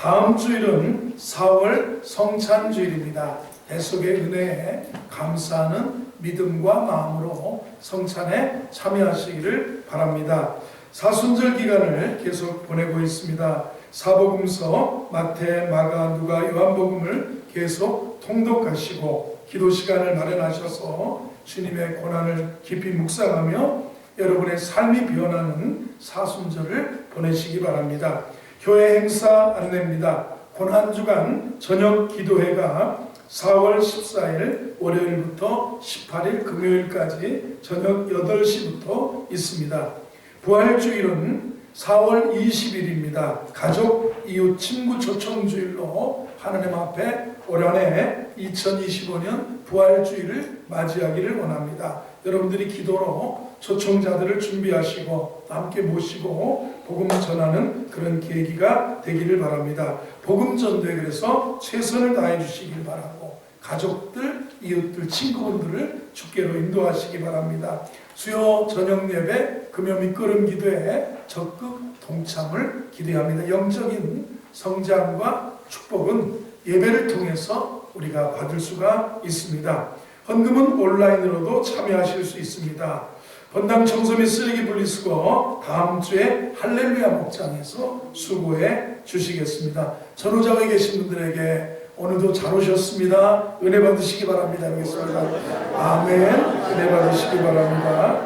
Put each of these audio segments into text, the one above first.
다음 주일은 4월 성찬주일입니다. 대속의 은혜에 감사하는 믿음과 마음으로 성찬에 참여하시기를 바랍니다. 사순절 기간을 계속 보내고 있습니다. 사복음서 마태, 마가, 누가, 요한복음을 계속 통독하시고 기도 시간을 마련하셔서 주님의 고난을 깊이 묵상하며 여러분의 삶이 변하는 사순절을 보내시기 바랍니다. 교회 행사 안내입니다. 고난주간 저녁 기도회가 4월 14일 월요일부터 18일 금요일까지 저녁 8시부터 있습니다. 부활주일은 4월 20일입니다. 가족, 이웃, 친구 초청주일로 하나님 앞에 올 한해 2025년 부활주일을 맞이하기를 원합니다. 여러분들이 기도로 초청자들을 준비하시고 함께 모시고 복음 전하는 그런 계기가 되기를 바랍니다. 복음 전도에 그래서 최선을 다해 주시길 바라고 가족들, 이웃들, 친구분들을 주께로 인도하시기 바랍니다. 수요 저녁 예배, 금요 밑거름 기도에 적극 동참을 기대합니다. 영적인 성장과 축복은 예배를 통해서 우리가 받을 수가 있습니다. 헌금은 온라인으로도 참여하실 수 있습니다. 본당 청소 및 쓰레기 분리수거 다음 주에 할렐루야 목장에서 수고해 주시겠습니다. 전후장에 계신 분들에게 오늘도 잘 오셨습니다. 은혜 받으시기 바랍니다. 하겠습니다. 아멘. 은혜 받으시기 바랍니다.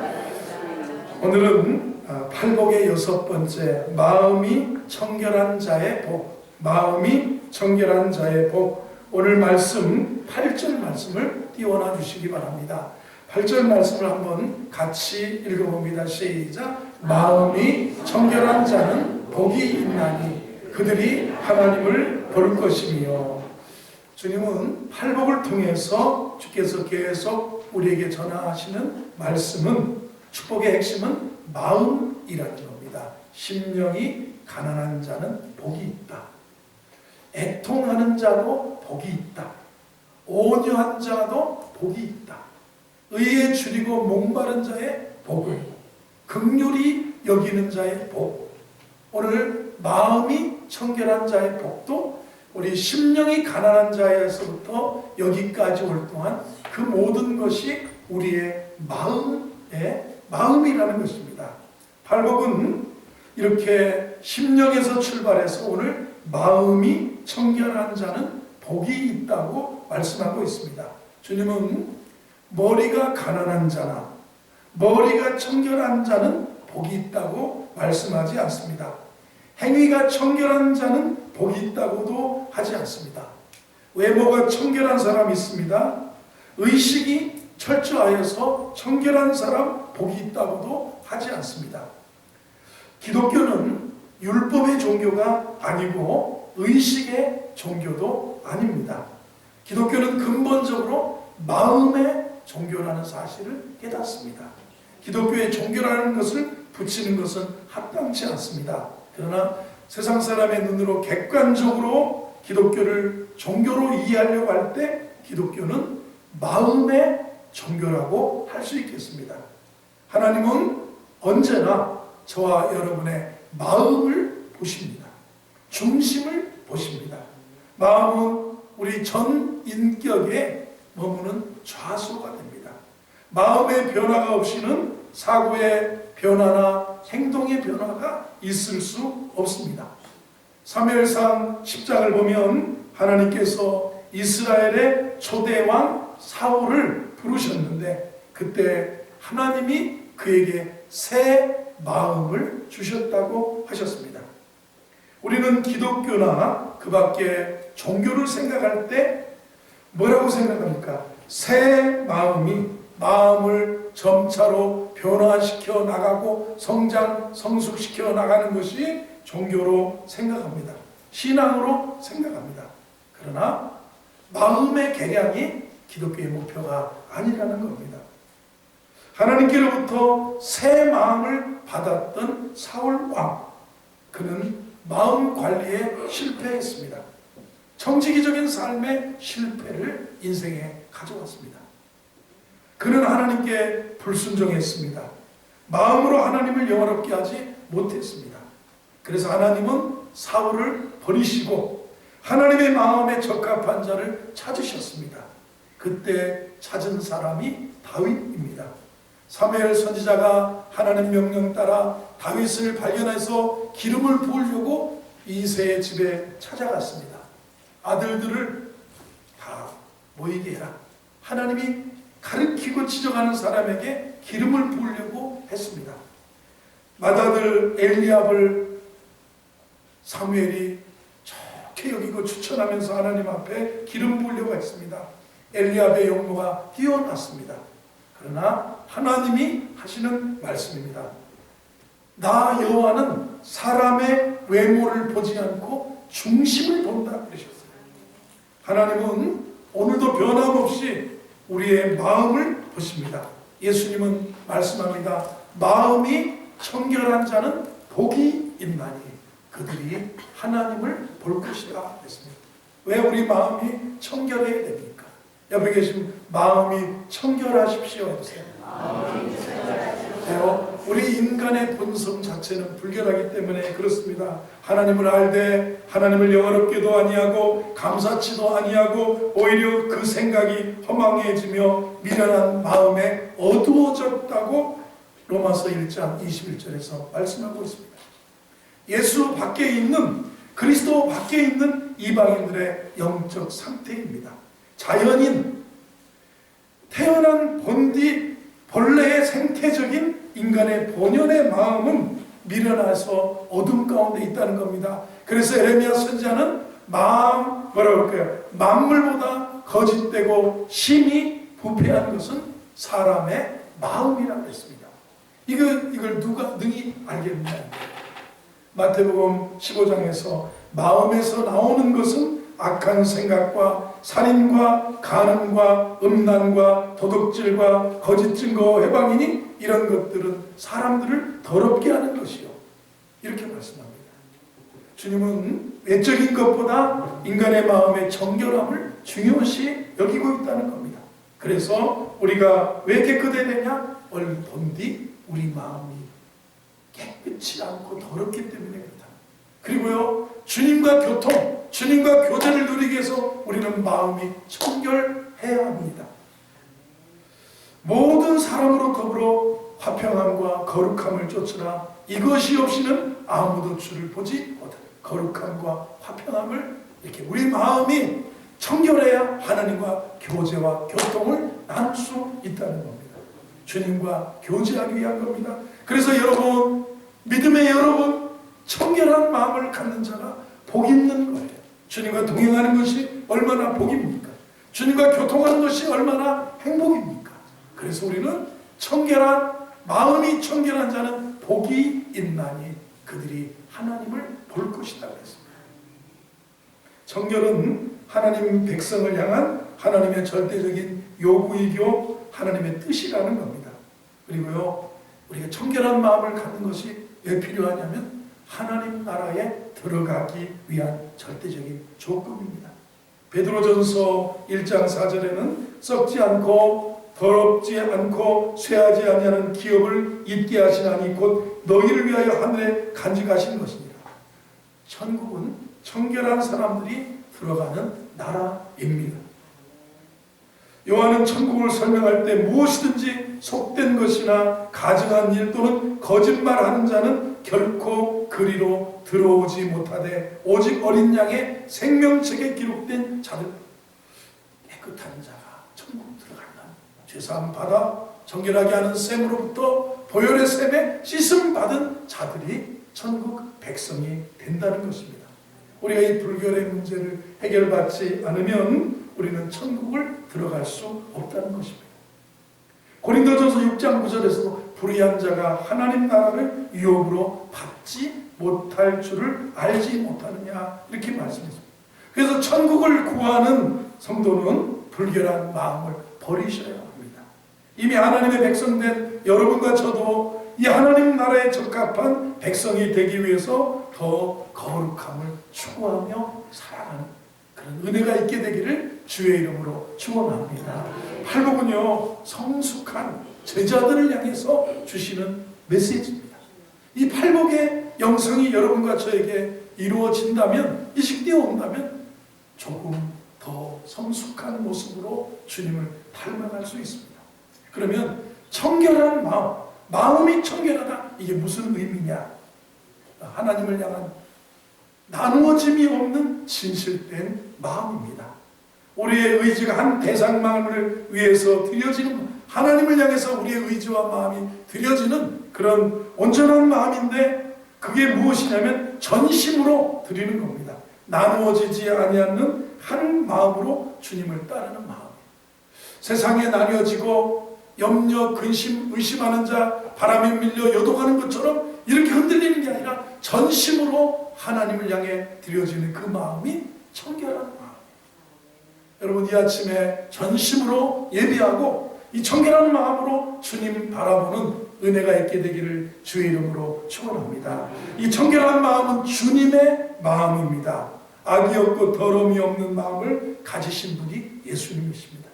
오늘은 팔복의 6번째, 마음이 청결한 자의 복. 마음이 청결한 자의 복. 오늘 말씀 8절 말씀을 띄워놔 주시기 바랍니다. 8절 말씀을 한번 같이 읽어봅니다. 시작. 마음이 청결한 자는 복이 있나니 그들이 하나님을 볼 것이며. 주님은 팔복을 통해서 주께서 계속 우리에게 전하시는 말씀은, 축복의 핵심은 마음이라는 겁니다. 심령이 가난한 자는 복이 있다. 애통하는 자도 복이 있다. 온유한 자도 복이 있다. 의에 줄이고 목마른 자의 복을, 긍휼히 여기는 자의 복. 오늘 마음이 청결한 자의 복도 우리 심령이 가난한 자에서부터 여기까지 올 동안 그 모든 것이 우리의 마음이라는 것입니다. 팔복은 이렇게 심령에서 출발해서 오늘 마음이 청결한 자는 복이 있다고 말씀하고 있습니다. 주님은 머리가 가난한 자나 머리가 청결한 자는 복이 있다고 말씀하지 않습니다. 행위가 청결한 자는 복이 있다고도 하지 않습니다. 외모가 청결한 사람이 있습니다. 의식이 철저하여서 청결한 사람 복이 있다고도 하지 않습니다. 기독교는 율법의 종교가 아니고 의식의 종교도 아닙니다. 기독교는 근본적으로 마음의 종교라는 사실을 깨닫습니다. 기독교의 종교라는 것을 붙이는 것은 합당치 않습니다. 그러나 세상 사람의 눈으로 객관적으로 기독교를 종교로 이해하려고 할 때 기독교는 마음의 종교라고 할 수 있겠습니다. 하나님은 언제나 저와 여러분의 마음을 보십니다. 중심을 보십니다. 마음은 우리 전 인격에 머무는 좌소가 됩니다. 마음의 변화가 없이는 사고의 변화나 행동의 변화가 있을 수 없습니다. 사무엘상 10장을 보면 하나님께서 이스라엘의 초대왕 사울을 부르셨는데 그때 하나님이 그에게 새 마음을 주셨다고 하셨습니다. 우리는 기독교나 그 밖에 종교를 생각할 때 뭐라고 생각합니까? 새 마음을 점차로 변화시켜 나가고 성숙시켜 나가는 것이 종교로 생각합니다. 신앙으로 생각합니다. 그러나 마음의 개량이 기독교의 목표가 아니라는 겁니다. 하나님께로부터 새 마음을 받았던 사울 왕, 그는 마음 관리에 실패했습니다. 정치기적인 삶의 실패를 인생에 가져왔습니다. 그는 하나님께 불순종했습니다. 마음으로 하나님을 영화롭게 하지 못했습니다. 그래서 하나님은 사울을 버리시고 하나님의 마음에 적합한 자를 찾으셨습니다. 그때 찾은 사람이 다윗입니다. 사무엘 선지자가 하나님 명령 따라 다윗을 발견해서 기름을 부으려고 이새의 집에 찾아갔습니다. 아들들을 다 모이게 해라. 하나님이 가르치고 지적하는 사람에게 기름을 부으려고 했습니다. 맏아들 엘리압을 사무엘이 좋게 여기고 추천하면서 하나님 앞에 기름 부으려고 했습니다. 엘리압의 용모가 뛰어났습니다. 그러나 하나님이 하시는 말씀입니다. 나 여호와는 사람의 외모를 보지 않고 중심을 본다 그러셨어요. 하나님은 오늘도 변함없이 우리의 마음을 보십니다. 예수님은 말씀합니다. 마음이 청결한 자는 복이 있나니 그들이 하나님을 볼 것이다 했습니다. 왜 우리 마음이 청결해야 됩니까? 옆에 계신 마음이 청결하십시오 해보세요. 우리 인간의 본성 자체는 불결하기 때문에 그렇습니다. 하나님을 알되 하나님을 영화롭게도 아니하고 감사치도 아니하고 오히려 그 생각이 허망해지며 미련한 마음에 어두워졌다고 로마서 1장 21절에서 말씀하고 있습니다. 예수 밖에 있는, 그리스도 밖에 있는 이방인들의 영적 상태입니다. 자연인, 태어난 본디 본래의 생태적인 인간의 본연의 마음은 미련해서 어둠 가운데 있다는 겁니다. 그래서 에레미야 선지자는 뭐라고 할까요? 만물보다 거짓되고 심히 부패한 것은 사람의 마음이라고 했습니다. 이걸 누가 능히 알겠느냐? 마태복음 15장에서 마음에서 나오는 것은 악한 생각과 살인과 간음과 음란과 도둑질과 거짓 증거 회방이니 이런 것들은 사람들을 더럽게 하는 것이요. 이렇게 말씀합니다. 주님은 외적인 것보다 인간의 마음의 정결함을 중요시 여기고 있다는 겁니다. 그래서 우리가 왜 깨끗해야 되냐? 본디 우리 마음이 깨끗이 않고 더럽기 때문에 그렇다. 그리고요, 주님과 교통, 주님과 교제를 누리기 위해서 우리는 마음이 청결해야 합니다. 모든 사람으로 더불어 화평함과 거룩함을 쫓으라. 이것이 없이는 아무도 주를 보지 못한다. 거룩함과 화평함을 이렇게 우리 마음이 청결해야 하나님과 교제와 교통을 나눌 수 있다는 겁니다. 주님과 교제하기 위한 겁니다. 그래서 여러분, 믿음의 여러분, 청결한 마음을 갖는 자가 복 있는 거예요. 주님과 동행하는 것이 얼마나 복입니까? 주님과 교통하는 것이 얼마나 행복입니까? 그래서 우리는 마음이 청결한 자는 복이 있나니 그들이 하나님을 볼 것이다 그랬습니다. 청결은 하나님 백성을 향한 하나님의 절대적인 요구이고 하나님의 뜻이라는 겁니다. 그리고요, 우리가 청결한 마음을 갖는 것이 왜 필요하냐면 하나님 나라에 들어가기 위한 절대적인 조건입니다. 베드로전서 1장 4절에는 썩지 않고 더럽지 않고 쇠하지 아니하는 기업을 잊게 하시나니 곧 너희를 위하여 하늘에 간직하신 것이니라. 천국은 청결한 사람들이 들어가는 나라입니다. 요한은 천국을 설명할 때 무엇이든지 속된 것이나 가증한 일 또는 거짓말하는 자는 결코 그리로 들어오지 못하되 오직 어린 양의 생명책에 기록된 자들, 깨끗한 자가 천국 들어간다. 죄사함 받아 정결하게 하는 셈으로부터 보혈의 셈에 씻음 받은 자들이 천국 백성이 된다는 것입니다. 우리가 이 불결의 문제를 해결받지 않으면 우리는 천국을 들어갈 수 없다는 것입니다. 고린도전서 6장 9절에서도 불의한 자가 하나님 나라를 유업으로 받지 못할 줄을 알지 못하느냐 이렇게 말씀했습니다. 그래서 천국을 구하는 성도는 불결한 마음을 버리셔야 합니다. 이미 하나님의 백성된 여러분과 저도 이 하나님 나라에 적합한 백성이 되기 위해서 더 거룩함을 추구하며 살아가는 그런 은혜가 있게 되기를 주의 이름으로 축원합니다. 팔복은요, 성숙한 제자들을 향해서 주시는 메시지입니다. 이 팔복의 영성이 여러분과 저에게 이루어진다면, 이식되어 온다면 조금 더 성숙한 모습으로 주님을 닮아갈 수 있습니다. 그러면 청결한 마음이 청결하다, 이게 무슨 의미냐? 하나님을 향한 나누어짐이 없는 진실된 마음입니다. 우리의 의지가 한 대상만을 위해서 드려지는, 하나님을 향해서 우리의 의지와 마음이 드려지는 그런 온전한 마음인데, 그게 무엇이냐면 전심으로 드리는 겁니다. 나누어지지 아니하는 한 마음으로 주님을 따르는 마음. 세상에 나뉘어지고 염려, 근심, 의심하는 자, 바람에 밀려 요동하는 것처럼 이렇게 흔들리는 게 아니라 전심으로 하나님을 향해 드려지는 그 마음이 청결한 마음. 여러분, 이 아침에 전심으로 예비하고 이 청결한 마음으로 주님 바라보는 은혜가 있게 되기를 주의 이름으로 축원합니다. 이 청결한 마음은 주님의 마음입니다. 악이 없고 더러움이 없는 마음을 가지신 분이 예수님이십니다.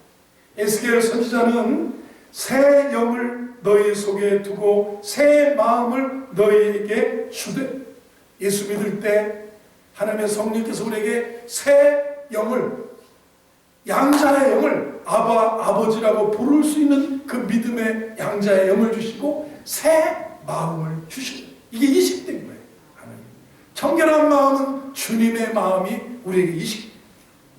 에스겔 선지자는 새 영을 너희 속에 두고 새 마음을 너희에게 주되, 예수 믿을 때 하나님의 성령께서 우리에게 새 영을, 양자의 영을 아버지라고 부를 수 있는 그 믿음의 양자의 영을 주시고 새 마음을 주시고, 이게 이식된 거예요. 하나님. 청결한 마음은 주님의 마음이 우리에게 이식.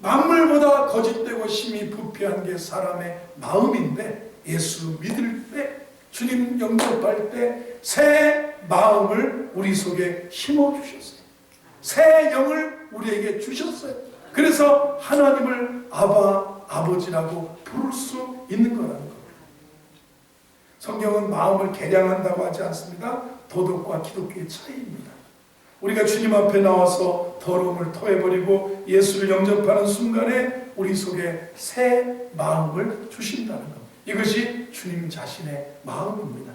만물보다 거짓되고 심히 부패한 게 사람의 마음인데, 예수 믿을 때, 주님 영접할 때 새 마음을 우리 속에 심어 주셨어요. 새 영을 우리에게 주셨어요. 그래서 하나님을 아버지라고 부를 수 있는 거라는 겁니다. 성경은 마음을 개량한다고 하지 않습니다. 도덕과 기독교의 차이입니다. 우리가 주님 앞에 나와서 더러움을 토해버리고 예수를 영접하는 순간에 우리 속에 새 마음을 주신다는 겁니다. 이것이 주님 자신의 마음입니다.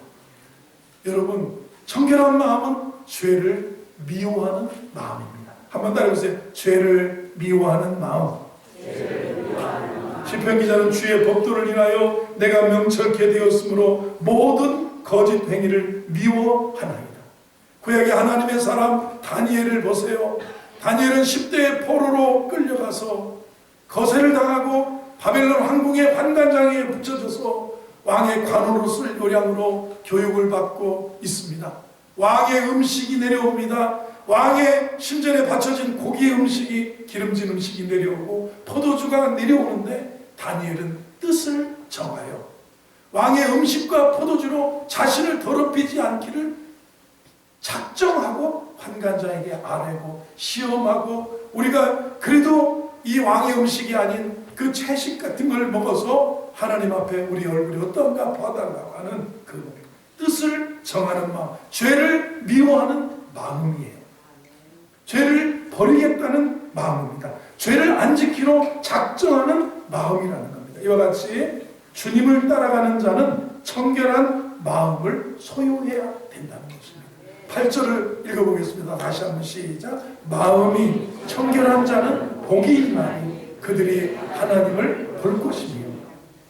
여러분, 청결한 마음은 죄를 미워하는 마음입니다. 한번 따라해보세요. 죄를 미워하는 마음. 시편 기자는 주의 법도를 인하여 내가 명철케 되었으므로 모든 거짓 행위를 미워하나이다. 구약의 하나님의 사람 다니엘을 보세요. 다니엘은 10대의 포로로 끌려가서 거세를 당하고 바벨론 황궁의 환관장에 붙여져서 왕의 관으로 쓸 요량으로 교육을 받고 있습니다. 왕의 음식이 내려옵니다. 왕의 신전에 바쳐진 고기의 음식이, 기름진 음식이 내려오고 포도주가 내려오는데 다니엘은 뜻을 정하여 왕의 음식과 포도주로 자신을 더럽히지 않기를 작정하고 환관장에게 아뢰고 시험하고, 우리가 그래도 이 왕의 음식이 아닌 그 채식 같은 걸 먹어서 하나님 앞에 우리 얼굴이 어떤가 봐달라고 하는 그 뜻을 정하는 마음, 죄를 미워하는 마음이에요. 죄를 버리겠다는 마음입니다. 죄를 안 지키러 작정하는 마음이라는 겁니다. 이와 같이 주님을 따라가는 자는 청결한 마음을 소유해야 된다는 것입니다. 8절을 읽어보겠습니다. 다시 한번 시작. 마음이 청결한 자는 복이 있나니 그들이 하나님을 볼 것이며.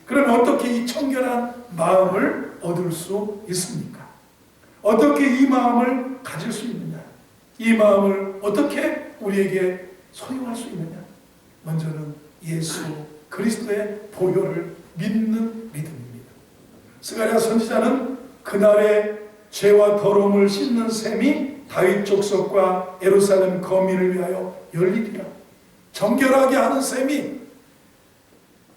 그러면 어떻게 이 청결한 마음을 얻을 수 있습니까? 어떻게 이 마음을 가질 수 있느냐? 이 마음을 어떻게 우리에게 소유할 수 있느냐? 먼저는 예수 그리스도의 보혈을 믿는 믿음입니다. 스가랴 선지자는 그날의 죄와 더러움을 씻는 셈이 다윗 족속과 예루살렘 거민을 위하여 열리리라. 정결하게 하는 셈이,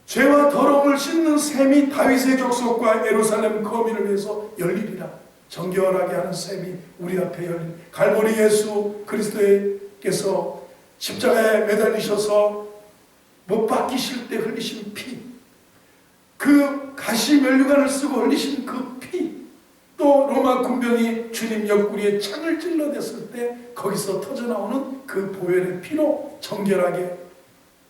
죄와 더러움을 씻는 셈이 다윗의 족속과 예루살렘 거민을 위해서 열리리라. 정결하게 하는 셈이 우리 앞에 열린 갈보리 예수 그리스도께서 십자가에 매달리셔서 못 박히실 때 흘리신 피, 그 가시 면류관을 쓰고 흘리신 그 피, 또 로마 군병이 주님 옆구리에 창을 찔러댔을 때 거기서 터져나오는 그 보혈의 피로 정결하게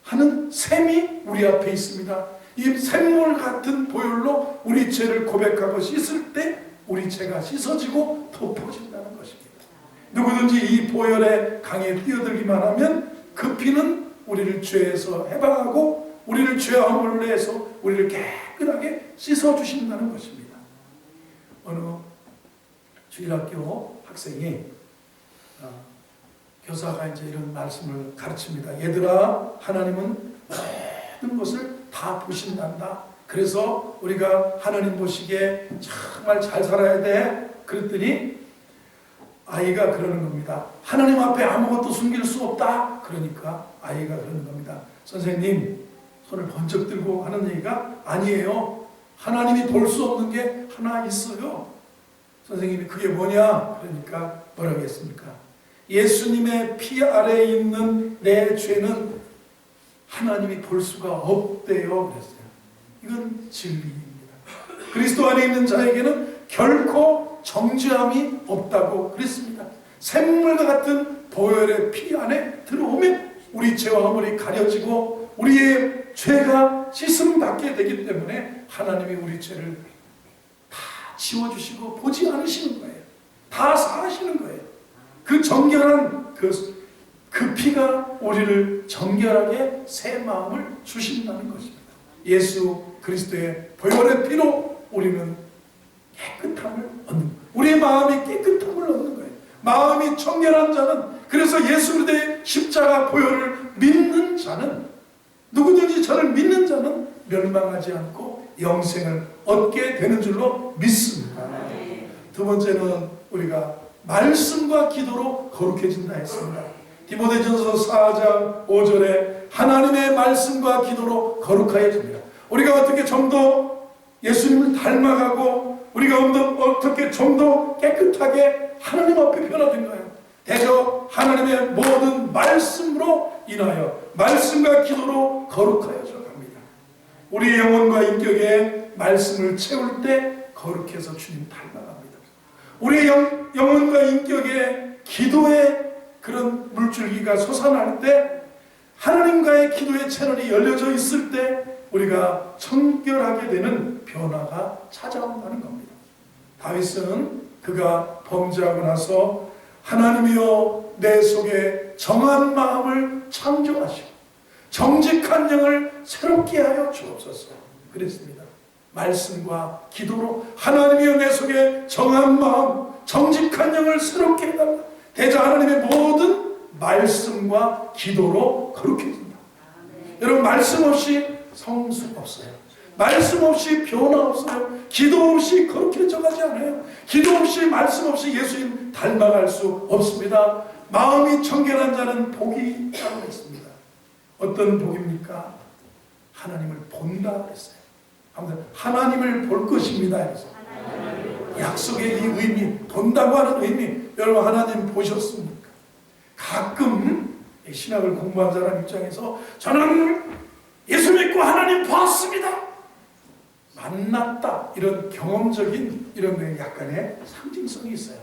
하는 셈이 우리 앞에 있습니다. 이 샘물 같은 보혈로 우리 죄를 고백하고 씻을 때 우리 죄가 씻어지고 덮어진다는 것입니다. 누구든지 이 보혈의 강에 뛰어들기만 하면 그 피는 우리를 죄에서 해방하고 우리를 죄함을 내서 우리를 깨끗하게 씻어주신다는 것입니다. 어느 주일학교 학생이 교사가 이제 이런 말씀을 가르칩니다. 얘들아, 하나님은 모든 것을 다 보신단다. 그래서 우리가 하나님 보시기에 정말 잘 살아야 돼. 그랬더니 아이가 그러는 겁니다. 하나님 앞에 아무것도 숨길 수 없다. 그러니까 아이가 그러는 겁니다. 선생님, 손을 번쩍 들고 하는 얘기가 아니에요. 하나님이 볼 수 없는 게 하나 있어요. 선생님이 그게 뭐냐? 그러니까 뭐라고 했습니까? 예수님의 피 아래에 있는 내 죄는 하나님이 볼 수가 없대요. 그랬어요. 이건 진리입니다. 그리스도 안에 있는 자에게는 결코 정죄함이 없다고 그랬습니다. 샘물과 같은 보혈의 피 안에 들어오면 우리 죄와 허물이 가려지고 우리의 죄가 씻음 받게 되기 때문에 하나님이 우리 죄를 다 지워주시고 보지 않으시는 거예요. 다 사하시는 거예요. 그 정결한 그 피가 우리를 정결하게 새 마음을 주신다는 것입니다. 예수 그리스도의 보혈의 피로 우리는 깨끗함을 얻는 거예요. 우리의 마음이 깨끗함을 얻는 거예요. 마음이 정결한 자는, 그래서 예수 그리스도의 십자가 보혈을 믿는 자는, 누구든지 저를 믿는 자는 멸망하지 않고 영생을 얻게 되는 줄로 믿습니다. 두 번째는 우리가 말씀과 기도로 거룩해진다 했습니다. 디모데전서 4장 5절에 하나님의 말씀과 기도로 거룩해집니다. 우리가 어떻게 좀 더 예수님을 닮아가고 우리가 어떻게 좀 더 깨끗하게 하나님 앞에 변화된가요? 대저 하나님의 모든 말씀으로 인하여 말씀과 기도로 거룩하여져 갑니다. 우리의 영혼과 인격에 말씀을 채울 때 거룩해서 주님 닮아갑니다. 우리의 영혼과 인격에 기도의 그런 물줄기가 솟아날 때, 하나님과의 기도의 채널이 열려져 있을 때 우리가 청결하게 되는 변화가 찾아온다는 겁니다. 다윗은 그가 범죄하고 나서 하나님이여 내 속에 정한 마음을 창조하시고 정직한 영을 새롭게 하여 주옵소서 그랬습니다. 말씀과 기도로 하나님이여 내 속에 정한 마음 정직한 영을 새롭게 해달라. 대자 하나님의 모든 말씀과 기도로 거룩해진다. 여러분, 말씀 없이 성수 없어요. 말씀 없이 변화 없어요. 기도 없이 거룩해져 가지 않아요. 기도 없이 말씀 없이 예수님 닮아갈 수 없습니다. 마음이 청결한 자는 복이 있다고 했습니다. 어떤 복입니까? 하나님을 본다 그랬어요. 아무튼 하나님을 볼 것입니다. 그래서 약속의 이 의미, 본다고 하는 의미, 여러분 하나님 보셨습니까? 가끔 신학을 공부한 사람 입장에서 저는 예수 믿고 하나님 봤습니다, 만났다, 이런 경험적인 이런 약간의 상징성이 있어요.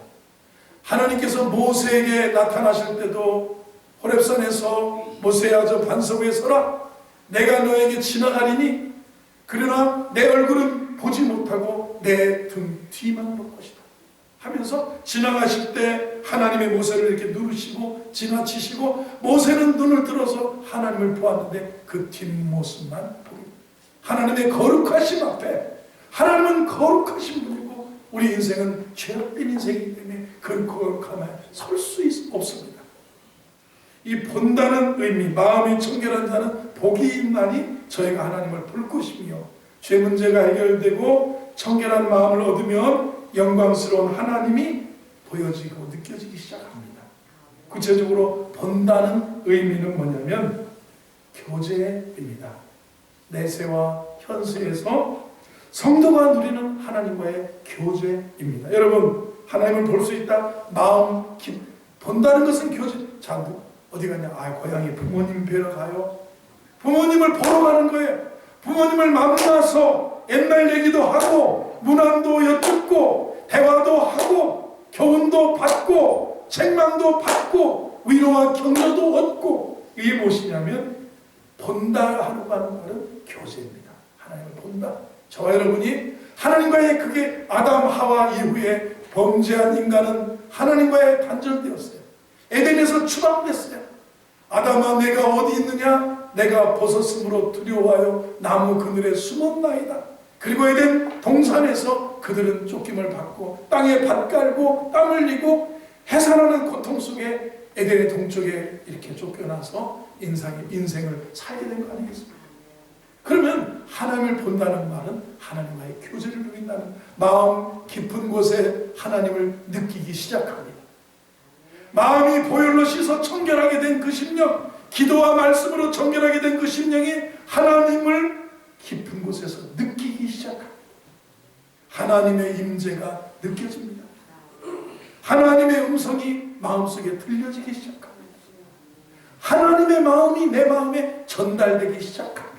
하나님께서 모세에게 나타나실 때도 호렙산에서 모세야 저 반석 위에 서라, 내가 너에게 지나가리니 그러나 내 얼굴은 보지 못하고 내 등 뒤만 볼 것이다 하면서 지나가실 때 하나님의 모세를 이렇게 누르시고 지나치시고 모세는 눈을 들어서 하나님을 보았는데 그 뒷모습만 보입니다. 하나님의 거룩하심 앞에, 하나님은 거룩하신 분이고 우리 인생은 죄악된 인생이기 때문에 그 거룩함에 설 수 없습니다. 이 본다는 의미, 마음이 청결한 자는 복이 있나니 저희가 하나님을 볼 것이며, 죄 문제가 해결되고 청결한 마음을 얻으면 영광스러운 하나님이 보여지고 느껴지기 시작합니다. 구체적으로 본다는 의미는 뭐냐면 교제입니다. 내세와 현세에서 성도가 누리는 하나님과의 교제입니다. 여러분, 하나님을 볼 수 있다, 마음 본다는 것은 교제. 자, 어디 가냐? 고향에 부모님 뵈러 가요. 부모님을 보러 가는 거예요. 부모님을 만나서 옛날 얘기도 하고 문안도 엿듣고 대화도 하고 교훈도 받고 책망도 받고 위로와 격려도 얻고, 이게 무엇이냐면 본다 하고 하는 말은 교제입니다. 하나님을 본다. 저와 여러분이 하나님과의, 그게 아담 하와 이후에 범죄한 인간은 하나님과의 단절되었어요. 에덴에서 추방됐어요. 아담아 내가 어디 있느냐? 내가 벗었으므로 두려워하여 나무 그늘에 숨었나이다. 그리고 에덴 동산에서 그들은 쫓김을 받고 땅에 밭 깔고 땀 흘리고 해산하는 고통 속에 에덴의 동쪽에 이렇게 쫓겨나서 인생을 살게 된 거 아니겠습니까? 그러면 하나님을 본다는 말은 하나님과의 교제를 누린다는, 마음 깊은 곳에 하나님을 느끼기 시작합니다. 마음이 보혈로 씻어 청결하게 된 그 심령, 기도와 말씀으로 청결하게 된 그 심령이 하나님을 깊은 곳에서 느끼기 시작합니다. 하나님의 임재가 느껴집니다. 하나님의 음성이 마음속에 들려지기 시작합니다. 하나님의 마음이 내 마음에 전달되기 시작합니다.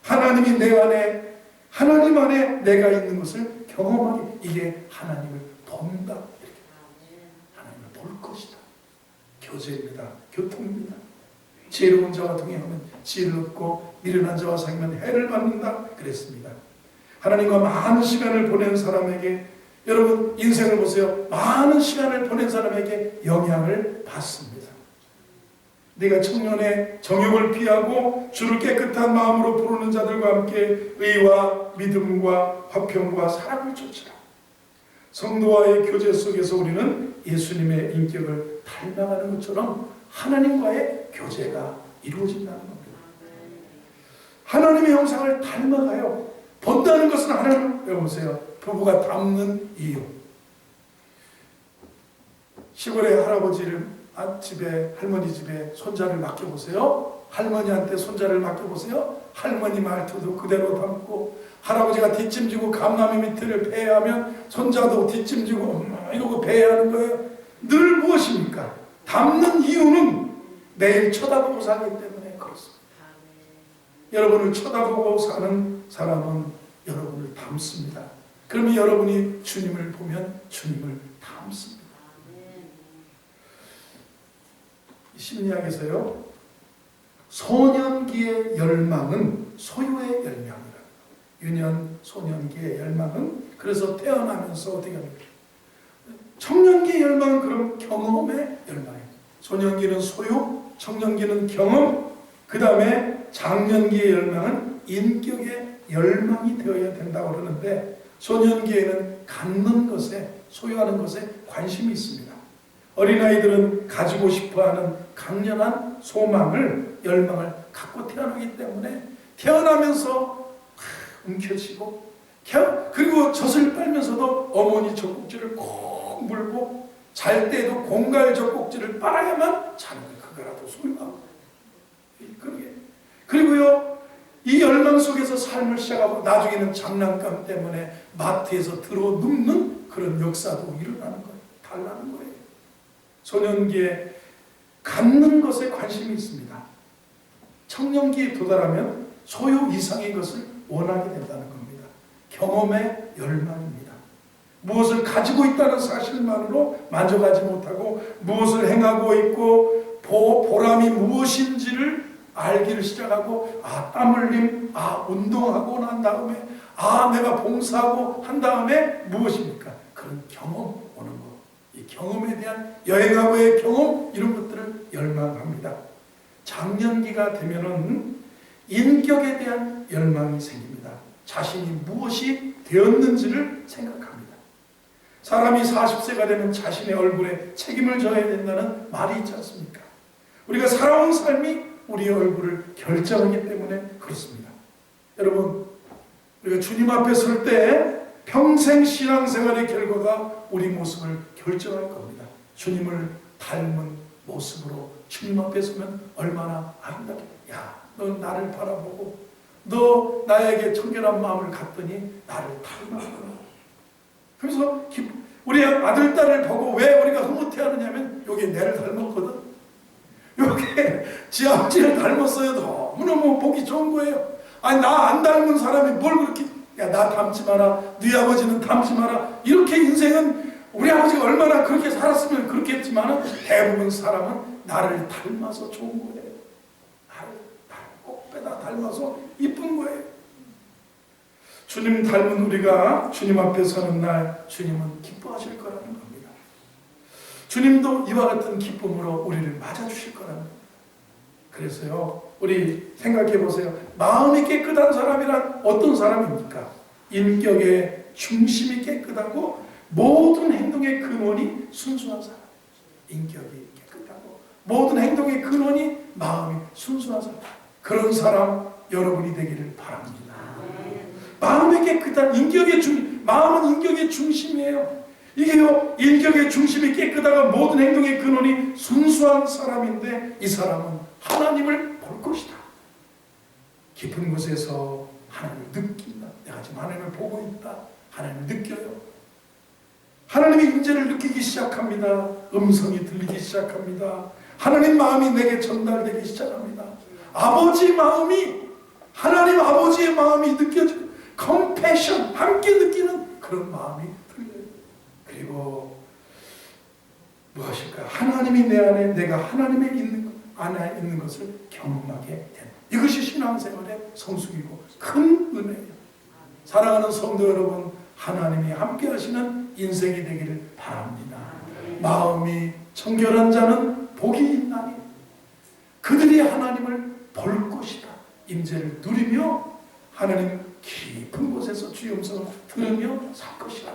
하나님이 내 안에, 하나님 안에 내가 있는 것을 경험하게, 이게 하나님을 본다. 이렇게. 하나님을 볼 것이다. 교제입니다. 교통입니다. 지혜로운 자와 동행하면 지혜를 얻고 미련한 자와 사귀면 해를 받는다 그랬습니다. 하나님과 많은 시간을 보낸 사람에게, 여러분 인생을 보세요. 많은 시간을 보낸 사람에게 영향을 받습니다. 네가 청년의 정욕을 피하고 주를 깨끗한 마음으로 부르는 자들과 함께 의와 믿음과 화평과 사랑을 쫓으라. 성도와의 교제 속에서 우리는 예수님의 인격을 닮아가는 것처럼 하나님과의 교제가 이루어진다는 겁니다. 하나님의 형상을 닮아가요. 본다는 것은 하나님, 여보세요. 부부가 닮는 이유. 시골의 할아버지를 집에, 할머니 집에 손자를 맡겨보세요. 할머니한테 손자를 맡겨보세요. 할머니 말투도 그대로 담고, 할아버지가 뒷짐지고 감나무 밑을 배회하면 손자도 뒷짐지고 엄마 이러고 배회하는 거예요. 늘 무엇입니까? 닮는 이유는 매일 쳐다보고 살기 때문에 그렇습니다. 여러분을 쳐다보고 사는 사람은 여러분을 닮습니다. 그러면 여러분이 주님을 보면 주님을 닮습니다. 심리학에서요, 소년기의 열망은 소유의 열망이라. 유년 소년기의 열망은 그래서 태어나면서 어떻게 합니까? 청년기의 열망은 그럼 경험의 열망이에요. 소년기는 소유, 청년기는 경험, 그 다음에 장년기의 열망은 인격의 열망이 되어야 된다고 그러는데, 소년기에는 갖는 것에, 소유하는 것에 관심이 있습니다. 어린아이들은 가지고 싶어하는 강렬한 소망을, 열망을 갖고 태어나기 때문에 태어나면서 움켜쥐고, 그리고 젖을 빨면서도 어머니 젖꼭지를 꼭 물고, 잘 때도 공갈 젖꼭지를 빨아야만 자는 거예요. 그거라도 소유하고. 그리고요, 이 열망 속에서 삶을 시작하고 나중에는 장난감 때문에 마트에서 들어 눕는 그런 역사도 일어나는 거예요. 달라는 거예요. 소년기에 갖는 것에 관심이 있습니다. 청년기에 도달하면 소유 이상의 것을 원하게 된다는 겁니다. 경험의 열망입니다. 무엇을 가지고 있다는 사실만으로 만족하지 못하고, 무엇을 행하고 있고 보람이 무엇인지를 알기를 시작하고, 땀 흘림, 운동하고 난 다음에, 내가 봉사하고 한 다음에 무엇입니까? 그런 경험 오는 거. 이 경험에 대한, 여행하고의 경험, 이런 것들을 열망합니다. 장년기가 되면은 인격에 대한 열망이 생깁니다. 자신이 무엇이 되었는지를 생각합니다. 사람이 40세가 되면 자신의 얼굴에 책임을 져야 된다는 말이 있지 않습니까? 우리가 살아온 삶이 우리의 얼굴을 결정하기 때문에 그렇습니다. 여러분, 우리가 주님 앞에 설 때 평생 신앙생활의 결과가 우리 모습을 결정할 겁니다. 주님을 닮은 모습으로 주님 앞에 서면 얼마나 아름답게, 너 나를 바라보고 너 나에게 청결한 마음을 갖더니 나를 닮았구나. 그래서 우리 아들, 딸을 보고 왜 우리가 흐뭇해하느냐면, 요게 내를 닮았거든. 요게 지 아버지를 닮았어요. 너무너무 보기 좋은 거예요. 나 안 닮은 사람이 뭘 그렇게, 나 닮지 마라, 네 아버지는 닮지 마라. 이렇게 인생은, 우리 아버지가 얼마나 그렇게 살았으면 그렇겠지만 대부분 사람은 나를 닮아서 좋은 거예요. 나를 꼭 빼다 닮아서 이쁜 거예요. 주님 닮은 우리가 주님 앞에 서는 날 주님은 기뻐하실 거라는 겁니다. 주님도 이와 같은 기쁨으로 우리를 맞아주실 거라는 겁니다. 그래서요, 우리 생각해 보세요. 마음이 깨끗한 사람이란 어떤 사람입니까? 인격의 중심이 깨끗하고 모든 행동의 근원이 순수한 사람, 인격이 깨끗하고 모든 행동의 근원이 마음이 순수한 사람, 그런 사람 여러분이 되기를 바랍니다. 마음의 깨끗한 인격의 마음은 인격의 중심이에요. 이게요, 인격의 중심이 깨끗하고 모든 행동의 근원이 순수한 사람인데, 이 사람은 하나님을 볼 것이다. 깊은 곳에서 하나님을 느낀다. 내가 지금 하나님을 보고 있다. 하나님을 느껴요. 하나님의 임재를 느끼기 시작합니다. 음성이 들리기 시작합니다. 하나님 마음이 내게 전달되기 시작합니다. 아버지 마음이, 하나님 아버지의 마음이 느껴지고, 컴패션, 함께 느끼는 그런 마음이 들려요. 그리고 무엇일까? 하나님이 내 안에, 내가 하나님의 안에 있는 것을 경험하게 되는, 이것이 신앙생활의 성숙이고 큰 은혜예요. 사랑하는 성도 여러분, 하나님이 함께 하시는 인생이 되기를 바랍니다. 마음이 청결한 자는 복이 있나니 그들이 하나님을 볼 것이다. 임재를 누리며 하나님 깊은 곳에서 주의 음성을 들으며 살 것이라.